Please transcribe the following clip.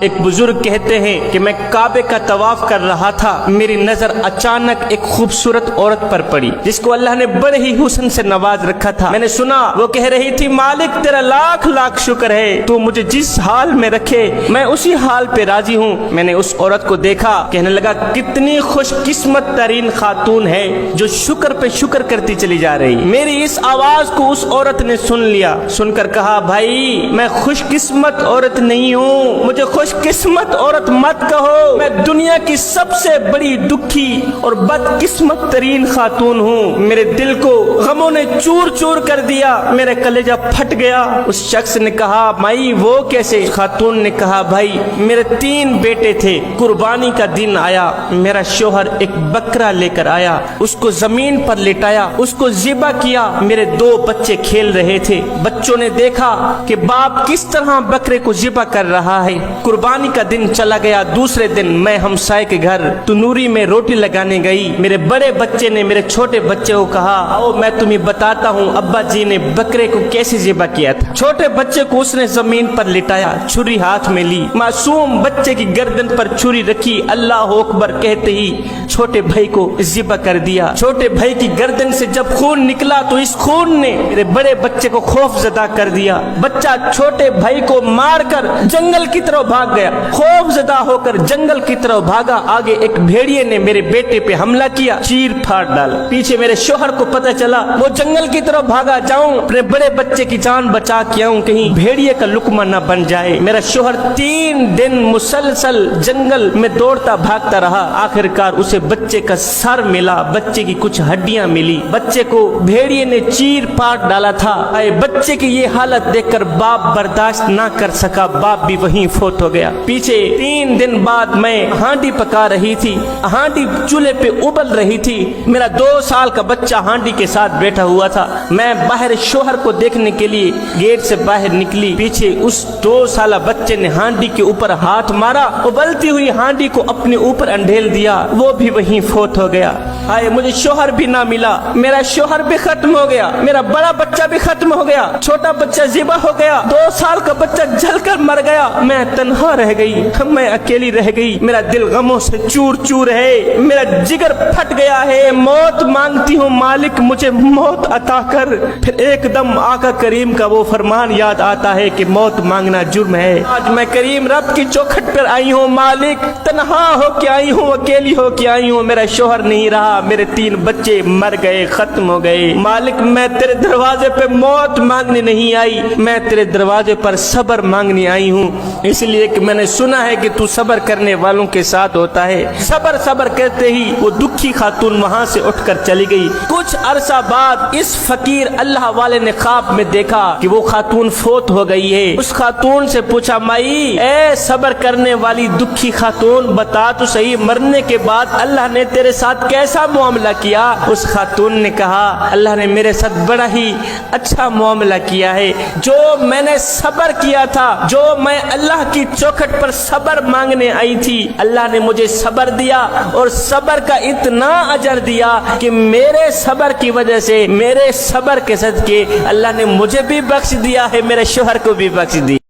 ایک بزرگ کہتے ہیں کہ میں کعبے کا طواف کر رہا تھا، میری نظر اچانک ایک خوبصورت عورت پر پڑی جس کو اللہ نے بڑے ہی حسن سے نواز رکھا تھا۔ میں نے سنا وہ کہہ رہی تھی، مالک تیرا لاکھ لاکھ شکر ہے، تو مجھے جس حال میں رکھے میں اسی حال پہ راضی ہوں۔ میں نے اس عورت کو دیکھا، کہنے لگا کتنی خوش قسمت ترین خاتون ہے جو شکر پہ شکر کرتی چلی جا رہی۔ میری اس آواز کو اس عورت نے سن لیا، سن کر کہا، بھائی میں خوش قسمت عورت نہیں ہوں، مجھے خوش قسمت عورت مت کہو، میں دنیا کی سب سے بڑی دکھی اور بد قسمت ترین خاتون ہوں۔ میرے دل کو غموں نے چور چور کر دیا، میرا کلیجہ پھٹ گیا۔ اس شخص نے کہا، مائی وہ کیسے؟ خاتون نے کہا، بھائی میرے 3 بیٹے تھے، قربانی کا دن آیا، میرا شوہر ایک بکرا لے کر آیا، اس کو زمین پر لٹایا، اس کو ذبح کیا، میرے 2 بچے کھیل رہے تھے، بچوں نے دیکھا کہ باپ کس طرح بکرے کو ذبح کر رہا ہے۔ قربانی کا دن چلا گیا، دوسرے دن میں ہمسائے کے گھر تنوری میں روٹی لگانے گئی، میرے بڑے بچے نے میرے چھوٹے بچے کو کہا، آؤ میں تمہیں بتاتا ہوں ابا جی نے بکرے کو کیسے ذبح کیا تھا۔ چھوٹے بچے کو اس نے زمین پر لٹایا، چھری ہاتھ میں لی، معصوم بچے کی گردن پر چھری رکھی، اللہ اکبر کہتے ہی چھوٹے بھائی کو ذبح کر دیا۔ چھوٹے بھائی کی گردن سے جب خون نکلا تو اس خون نے میرے بڑے بچے کو خوف زدہ کر دیا۔ بچہ چھوٹے بھائی کو مار کر جنگل کی طرف بھاگ گیا، خوف زدہ ہو کر جنگل کی طرف بھاگا۔ آگے ایک بھیڑیے نے میرے بیٹے پہ حملہ کیا، چیر پھاڑ ڈالا۔ پیچھے میرے شوہر کو پتہ چلا، وہ جنگل کی طرف بھاگا، جاؤں اپنے بڑے بچے کی جان بچا کے آؤں، کہیں بھیڑیے کا لقمہ نہ بن جائے۔ میرا شوہر 3 دن مسلسل جنگل میں دوڑتا بھاگتا رہا، آخر کار اسے بچے کا سر ملا، بچے کی کچھ ہڈیاں ملی، بچے کو بھیڑیے نے چیر پھاڑ ڈالا تھا۔ اے بچے کی یہ حالت دیکھ کر باپ برداشت نہ کر سکا، باپ بھی وہیں فوت ہو گیا۔ پیچھے 3 دن بعد میں ہانڈی پکا رہی تھی، ہانڈی چولہے پہ ابل رہی تھی، میرا 2 سال کا بچہ ہانڈی کے ساتھ بیٹھا ہوا تھا۔ میں باہر شوہر کو دیکھنے کے لیے گیٹ سے باہر نکلی، پیچھے اس 2 سالہ بچے نے ہانڈی کے اوپر ہاتھ مارا، ابلتی ہوئی ہانڈی کو اپنے اوپر انڈھیل دیا، وہ بھی وہیں فوت ہو گیا۔ آئے مجھے شوہر بھی نہ ملا، میرا شوہر بھی ختم ہو گیا، میرا بڑا بچہ بھی ختم ہو گیا، چھوٹا بچہ ذبح ہو گیا، 2 سال کا بچہ جل کر مر گیا، میں تنہا رہ گئی، میں اکیلی رہ گئی، میرا دل غموں سے چور چور ہے، میرا جگر پھٹ گیا ہے، موت مانگتی ہوں مالک مجھے موت عطا کر۔ پھر ایک دم آقا کریم کا وہ فرمان یاد آتا ہے کہ موت مانگنا جرم ہے۔ آج میں کریم رب کی چوکھٹ پر آئی ہوں، مالک تنہا ہو کے آئی ہوں، اکیلی ہو کے آئی ہوں، میرا شوہر نہیں رہا، میرے 3 بچے مر گئے، ختم ہو گئے، مالک میں تیرے دروازے پہ موت مانگنے نہیں آئی، میں تیرے دروازے پر صبر مانگنے آئی ہوں، اس لیے کہ میں نے سنا ہے کہ تو صبر کرنے والوں کے ساتھ ہوتا ہے۔ صبر صبر کہتے ہی وہ دکھی خاتون وہاں سے اٹھ کر چلی گئی۔ کچھ عرصہ بعد اس فقیر اللہ والے نے خواب میں دیکھا کہ وہ خاتون فوت ہو گئی ہے۔ اس خاتون سے پوچھا، مائی اے صبر کرنے والی دکھی خاتون، بتا تو صحیح مرنے کے بعد اللہ نے تیرے ساتھ کیسا معاملہ کیا؟ اس خاتون نے کہا، اللہ نے میرے ساتھ بڑا ہی اچھا معاملہ کیا ہے، جو میں نے صبر کیا تھا، جو میں اللہ کی چوکھٹ پر صبر مانگنے آئی تھی، اللہ نے مجھے صبر دیا اور صبر کا اتنا اجر دیا کہ میرے صبر کی وجہ سے، میرے صبر کے صدقے اللہ نے مجھے بھی بخش دیا ہے، میرے شوہر کو بھی بخش دیا۔